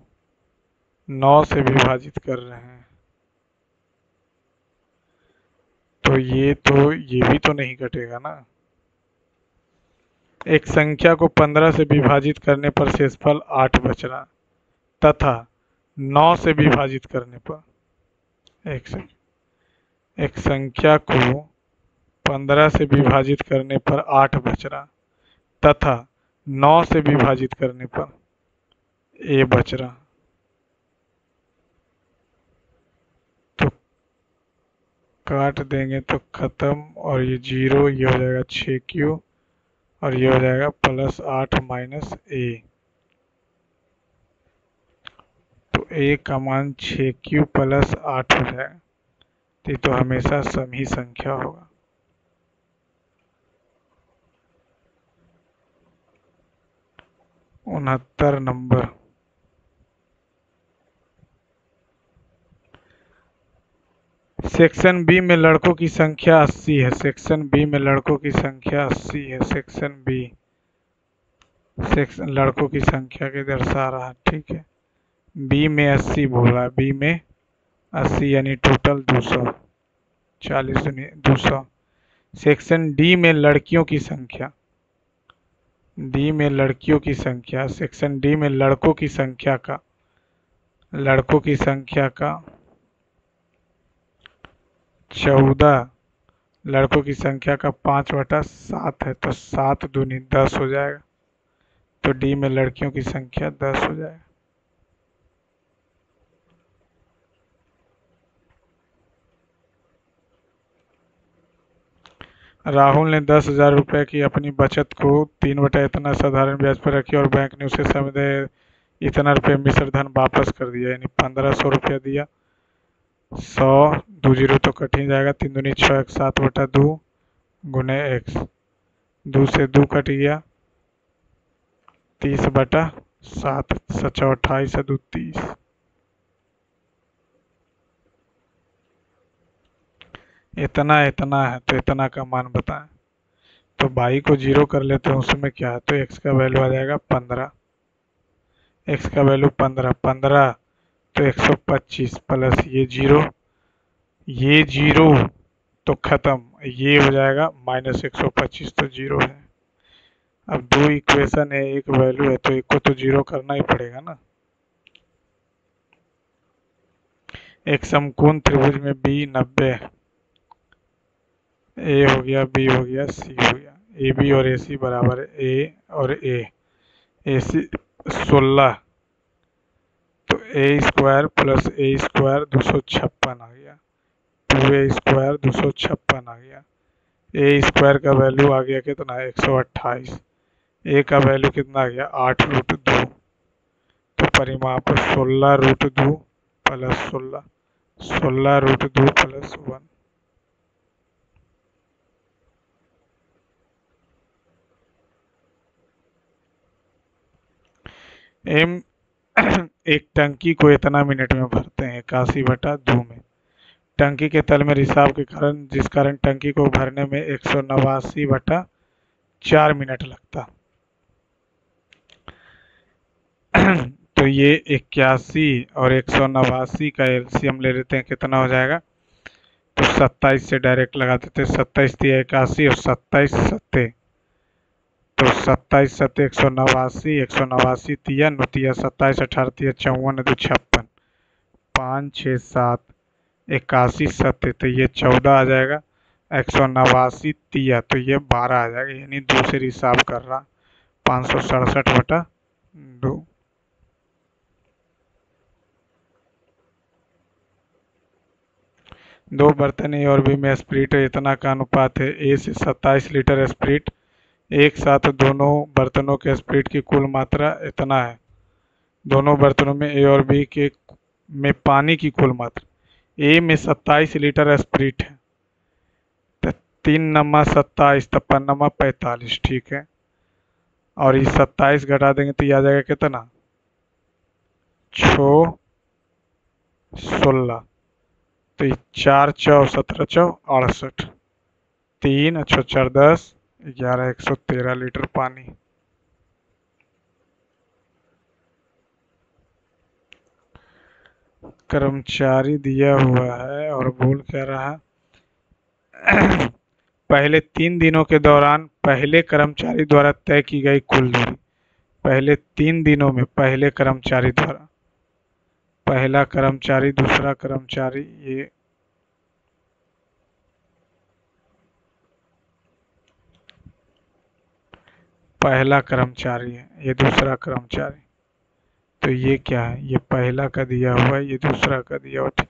9 से विभाजित कर रहे हैं तो ये भी तो नहीं कटेगा ना। एक संख्या को 15 से विभाजित करने पर शेषफल 8 बच रहा, तथा 9 से विभाजित करने पर एक संख्या को 15 से विभाजित करने पर 8 बच रहा, तथा 9 से विभाजित करने पर a बच रहा। तो काट देंगे तो खत्म, और ये 0, ये हो जाएगा 6q और ये हो जाएगा +8 - a। तो a का मान 6q +8 हो जाएगा, तो हमेशा सम ही संख्या होगा। 69 नंबर। सेक्शन बी में लड़कों की संख्या 80 है, सेक्शन बी में लड़कों की संख्या 80 है, सेक्शन बी सेक्शन लड़कों की संख्या के दर्शा रहा है, ठीक है। बी में 80 बोल रहा है, बी में 80 यानी टोटल 200, 40 200। सेक्शन डी में लड़कियों की संख्या, डी में लड़कियों की संख्या, सेक्शन डी में लड़कों की संख्या का 14, लड़कों की संख्या का 5/7 है, तो 7 दूनी 10 हो जाएगा, तो डी में लड़कियों की संख्या 10 हो जाएगा। राहुल ने 10,000 रुपये की अपनी बचत को 3 बटा इतना साधारण ब्याज पर रखी और बैंक ने उसे समुदाय इतना रुपये मिश्र धन वापस कर दिया, यानी 1500 रुपया दिया। 100 दो जीरो तो कट ही जाएगा, 3 दूनी 6 एक 7/2 गुने एक्स, 2 से 2 कट गया, 30/7, 7 28 2 30। इतना इतना है तो इतना का मान बताएं। तो बाई को जीरो कर लेते हैं, उसमें क्या है तो एक्स का वैल्यू आ जाएगा 15, एक्स का वैल्यू 15, 15 तो 125 प्लस ये जीरो तो खत्म, ये हो जाएगा -125 तो जीरो है। अब दो इक्वेशन है, एक वैल्यू है तो एक को तो जीरो करना ही पड़ेगा ना। एक समकोण त्रिभुज में बी 90, ए हो गया, बी हो गया, सी हो गया, ए बी और ए सी बराबर है ए और ए सी 16, तो ए स्क्वायर प्लस ए स्क्वायर 256 आ गया, 2a² 256 आ गया। ए स्क्वायर का वैल्यू आ गया कितना, 128, ए का वैल्यू कितना आ गया 8√2, तो परिमाप 16√2 प्लस 16, 16√2 प्लस 1। एम एक टंकी को इतना मिनट में भरते हैं 81/2 में। टंकी के तल में रिसाव के कारण जिस कारण टंकी को भरने में 189/4 मिनट लगता। तो ये 81 और 189 का एलसीएम ले लेते हैं, कितना हो जाएगा, तो 27 से डायरेक्ट लगा देते हैं, 27 तिया 81 और 27 सत्ते, तो 27 सत्ते 189, 189 तिया 9 27 18 तिया 54 2 56, 5 6 7 81 सत्ते, तो ये 14 आ जाएगा, 189 तिया तो ये 12 आ जाएगा, यानी दूसरी हिसाब कर रहा 567/2। दो बर्तन ए और बी में स्प्रिट इतना का अनुपात है, ए से 27 लीटर स्प्रिट, एक साथ दोनों बर्तनों के स्प्रिट की कुल मात्रा इतना है। दोनों बर्तनों में ए और बी के में पानी की कुल मात्रा, ए में 27 लीटर स्प्रिट है, तो 3×27 तो 5×45, ठीक है, और ये 27 घटा देंगे तो ये आ जाएगा कितना, 6 16, तो ये 4 चौ 17 चौ 68, 3 अच्छो 4 10 11 113 लीटर पानी। कर्मचारी दिया हुआ है और बोल क्या रहा, पहले 3 दिनों के दौरान पहले कर्मचारी द्वारा तय की गई कुल दूरी, पहले 3 दिनों में पहले कर्मचारी द्वारा, पहला कर्मचारी दूसरा कर्मचारी, ये पहला कर्मचारी है, ये दूसरा कर्मचारी, तो ये क्या है, ये पहला का दिया हुआ है, ये दूसरा का दिया हुआ है।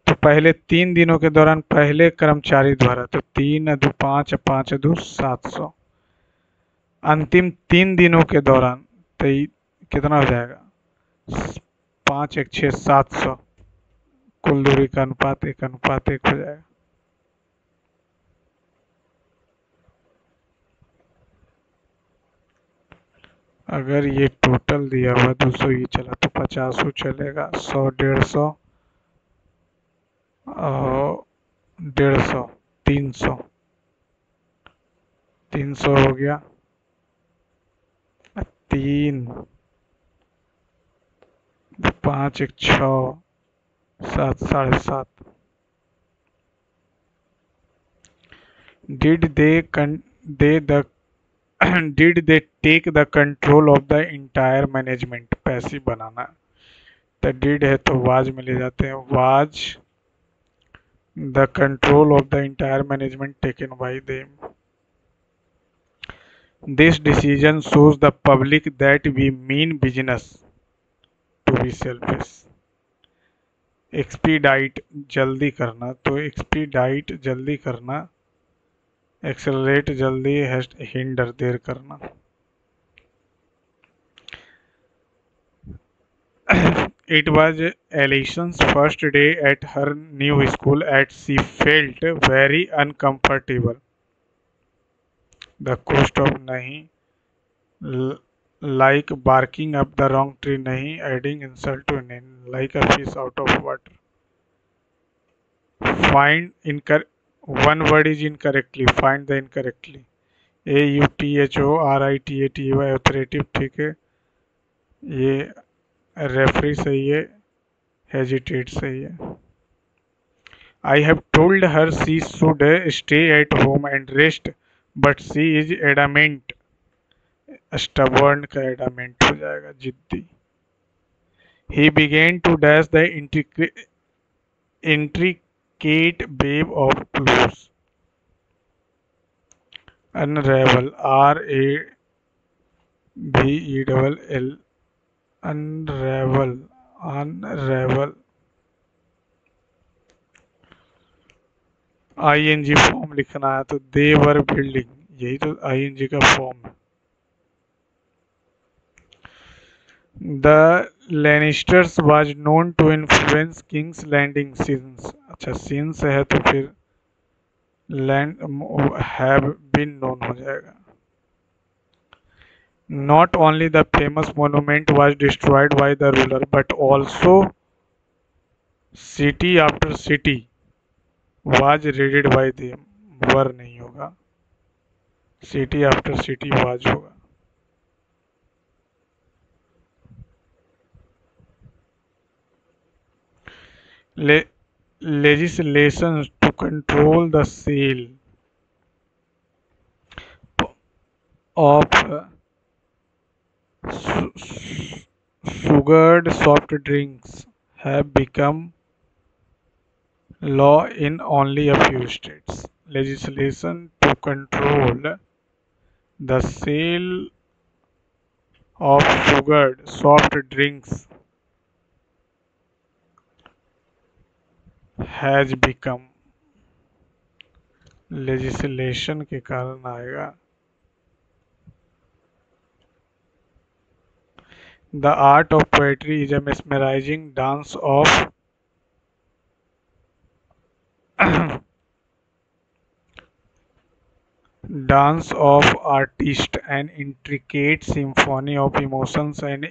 तो पहले 3 दिनों के दौरान पहले कर्मचारी द्वारा, तो 3 2 5 5 2 700, अंतिम 3 दिनों के दौरान तो कितना हो जाएगा, 5 1 6 700, कुल दूरी का अनुपात 1:1 हो जाएगा। अगर ये टोटल दिया हुआ 200 ये चला तो 50 चलेगा, 100 150 और 150, 300, 300 हो गया, 3 5 1 6 7 7.5। Did they take the control of the entire management, passive बनाना, तो डिड है तो वाज में ले जाते हैं, was the control of the entire management taken by them. This decision shows the public that we mean business to be selfish। Expedite जल्दी करना, तो एक्सपीडाइट जल्दी करना एक्सेलरेट जल्दी, हिंडर देर करना। It was Allison's first day at her new school and she felt very uncomfortable. The cost of nahi, like barking up the wrong tree nahi, adding insult to name, like a fish out of water. Find one word is incorrectly. Find the incorrectly. AUTHORITATY authoritative ठीक है, ये referee सही है, hesitate सही है। I have told her she should stay at home and rest, but she is adamant. Stubborn का adamant हो जाएगा, जिद्दी। He began to dash the intricate web of clues. Unravel, RAVELL, unravel, unravel। ING form लिखना है तो they were building, यही तो ING का फॉर्म है। The Lannisters was known to influence King's Landing scenes। अच्छा scenes है तो फिर land have been known हो जाएगा। Not only the famous monument was destroyed by the ruler, but also city after city was raided by them। वर नहीं होगा, city after city was होगा। Legislation to control the sale of sugared soft drinks have become law in only a few states. Legislation to control the sale of sugared soft drinks has become, legislation के कारण आएगा। The art of poetry is a mesmerizing dance of dance of artist, an intricate symphony of emotions and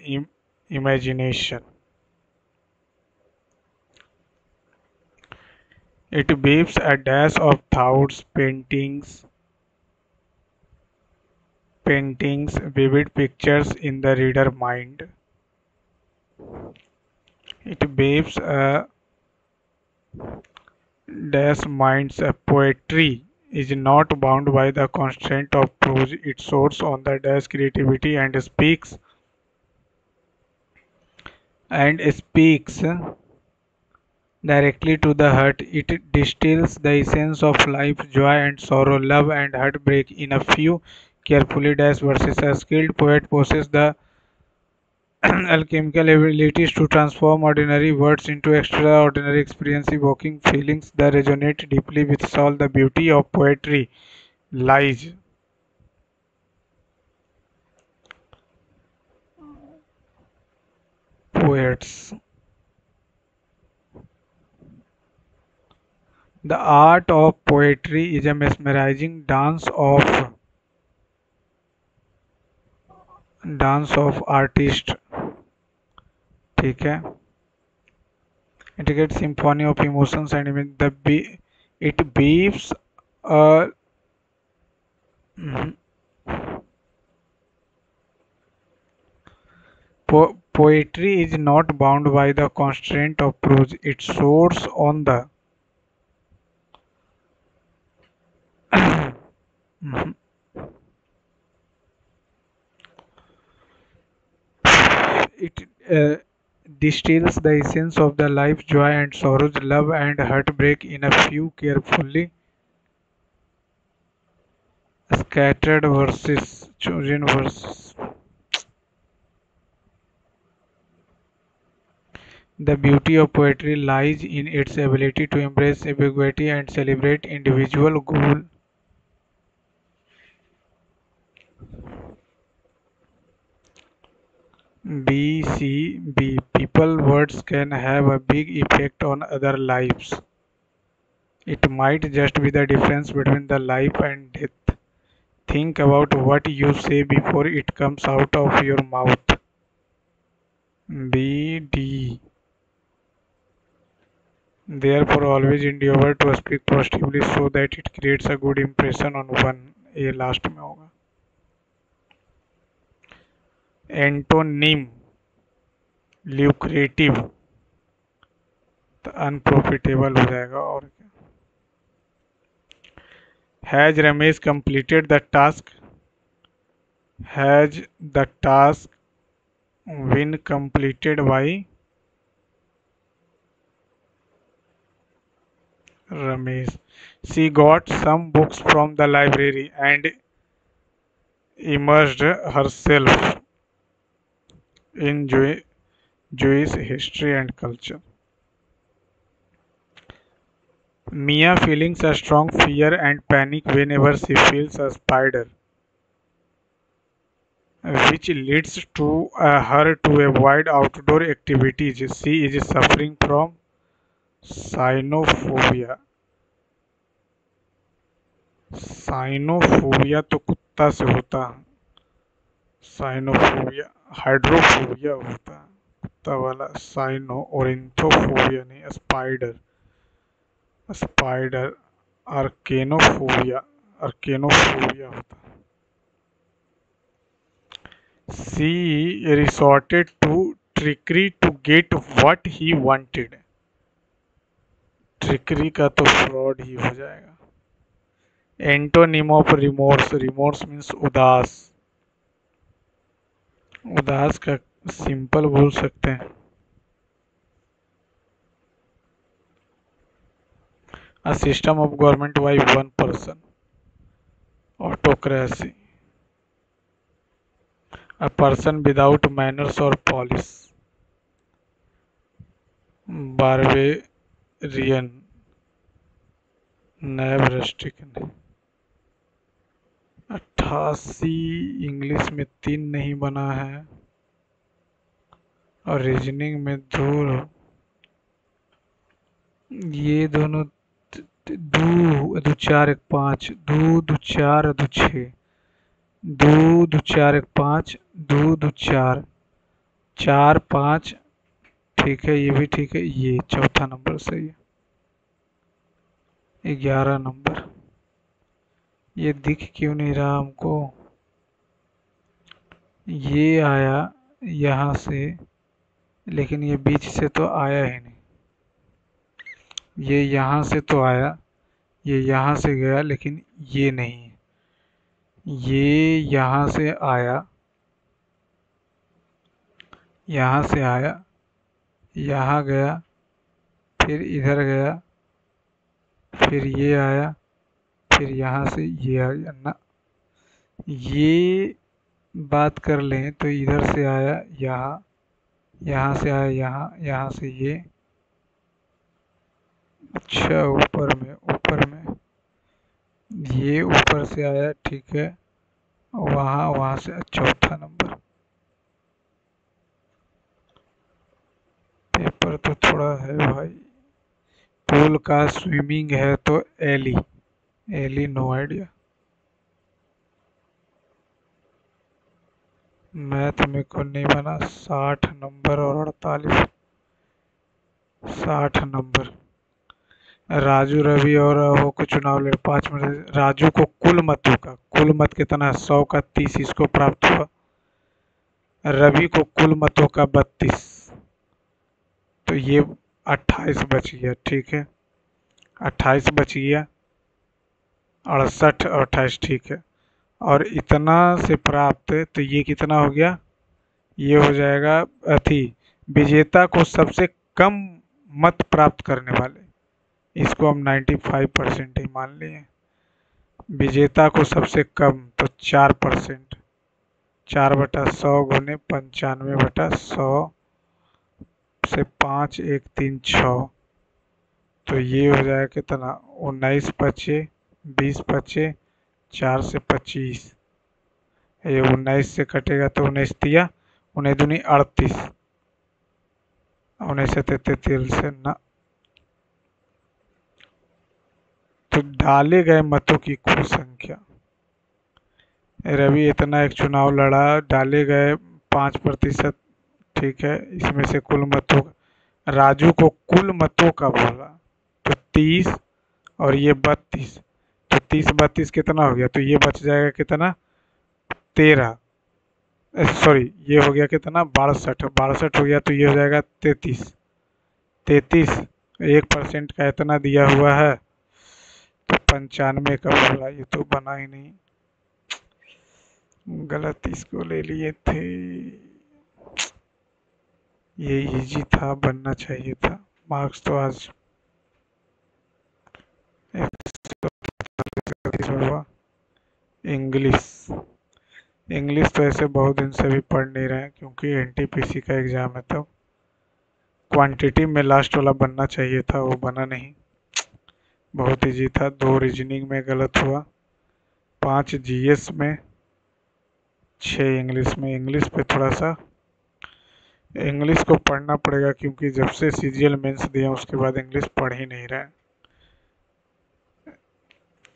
imagination. It weaves a dash of thoughts, paintings, vivid pictures in the reader mind. It weaves a dash minds. A poetry is not bound by the constraint of prose. It soars on the dash creativity and speaks directly to the heart. It distills the essence of life, joy and sorrow, love and heartbreak in a few carefully dashed verses. A skilled poet possesses the alchemical abilities to transform ordinary words into extraordinary experience, evoking feelings that resonate deeply with soul. The beauty of poetry lies poets. The art of poetry is a mesmerizing dance of artist, ठीक है। Intricate symphony of emotions and it weaves a poetry is not bound by the constraint of prose. It soars on the it distills the essence of the life, joy and sorrows, love and heartbreak in a few carefully scattered verses, chosen verses. The beauty of poetry lies in its ability to embrace ambiguity and celebrate individual goal. B, C, B. People words can have a big effect on other lives. It might just be the difference between the life and death. Think about what you say before it comes out of your mouth. B, D. Therefore, always endeavor to speak positively so that it creates a good impression on one. ये last में होगा. Antonym lucrative तो unprofitable हो जाएगा. और क्या. Has Ramesh completed the task. Has the task been completed by Ramesh. She got some books from the library and immersed herself in Jewish history and culture. Mia feelings a strong fear and panic whenever she feels a spider, which leads to her to avoid outdoor activities. She is suffering from Sinophobia. Sinophobia तो कुत्ता से होता है. Sinophobia. Hydrophobia होता है कुत्ता वाला. Cyano. और इंथोफोबिया नहीं. स्पाइडर. स्पाइडर. आर्केनोफोबिया. आर्केनोफोबिया होता है. She resorted to trickery to get what he wanted. Trickery का तो फ्रॉड ही हो जाएगा. Antonym of remorse. Remorse means उदास. उदास का सिंपल बोल सकते हैं. A system of government by one person. Autocracy. A person without manners or polish. Barbarian. नैब रेस्ट्रिक्शन. 88 इंग्लिश में 3 नहीं बना है और रीजनिंग में 2. ये दोनों दो दो 4 1 5. 2 2 4 2 6. 2 2 4 1 5. 2 2 4 4 5. ठीक है. ये भी ठीक है. ये चौथा नंबर सही है. 11 नंबर. ये दिख क्यों नहीं रहा हमको. ये आया यहाँ से लेकिन ये बीच से तो आया ही नहीं. ये यहाँ से तो आया. ये यहाँ से गया लेकिन ये नहीं है. ये यहाँ से आया. यहाँ से आया. यहाँ गया. फिर इधर गया. फिर ये आया. फिर यहाँ से ये आ गया ना. ये बात कर लें तो इधर से आया यहाँ. यहाँ से आया यहाँ. यहाँ से ये. अच्छा ऊपर में ये ऊपर से आया. ठीक है. वहाँ से चौथा नंबर. पेपर तो थोड़ा है भाई. पूल का स्विमिंग है तो एली. एली नो आइडिया. मैथ में को नहीं बना. 60 नंबर और 48. 60 नंबर. राजू रवि और वो को चुनाव लड़े 5 मिनट. राजू को कुल मत कितना 100 का 30 इसको प्राप्त हुआ. रवि को कुल मतों का 32. तो ये 28 बच गया. ठीक है. 28 बच गया. 68 और 28 ठीक है. और इतना से प्राप्त तो ये कितना हो गया. ये हो जाएगा अथी. विजेता को सबसे कम मत प्राप्त करने वाले. इसको हम 95% ही मान लिए. विजेता को सबसे कम तो 4%. 4/100 गुने 95/100 से 5 1 3 6. तो ये हो जाएगा कितना. 19 बचे. 20 बचे. 4 से 25. ये 19 से कटेगा तो 19 तिया 19 दूनी 38, 19 से 33 से ना। तो डाले गए मतों की कुल संख्या, रवि इतना एक चुनाव लड़ा, डाले गए 5%, ठीक है, इसमें से कुल मतों, राजू को कुल मतों का बोला तो 30 और ये 32, तो 30 32 कितना हो गया, तो ये बच जाएगा कितना 13, सॉरी ये हो गया कितना 62, 62 हो गया तो ये हो जाएगा 33, 33 1% का इतना दिया हुआ है तो 95 का बोला, ये तो बना ही नहीं, गलत इसको ले लिए थे, ये इजी था, बनना चाहिए था। मार्क्स तो आज 135 हुआ। इंग्लिश, इंग्लिश तो ऐसे बहुत दिन से भी पढ़ नहीं रहे हैं क्योंकि एनटीपीसी का एग्ज़ाम है, तो क्वांटिटी में लास्ट वाला बनना चाहिए था, वो बना नहीं। बहुत इजी था, 2 रीजनिंग में गलत हुआ, 5 जीएस में, 6 इंग्लिश में। इंग्लिश पे थोड़ा सा इंग्लिश को पढ़ना पड़ेगा क्योंकि जब से सीजीएल मेंस दिया उसके बाद इंग्लिश पढ़ ही नहीं रहे।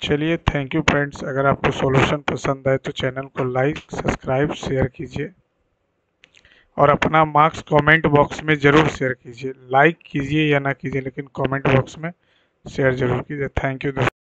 चलिए थैंक यू फ्रेंड्स, अगर आपको सॉल्यूशन पसंद आए तो चैनल को लाइक सब्सक्राइब शेयर कीजिए और अपना मार्क्स कमेंट बॉक्स में ज़रूर शेयर कीजिए। लाइक कीजिए या ना कीजिए लेकिन कमेंट बॉक्स में शेयर ज़रूर कीजिए। थैंक यू दोस्तों।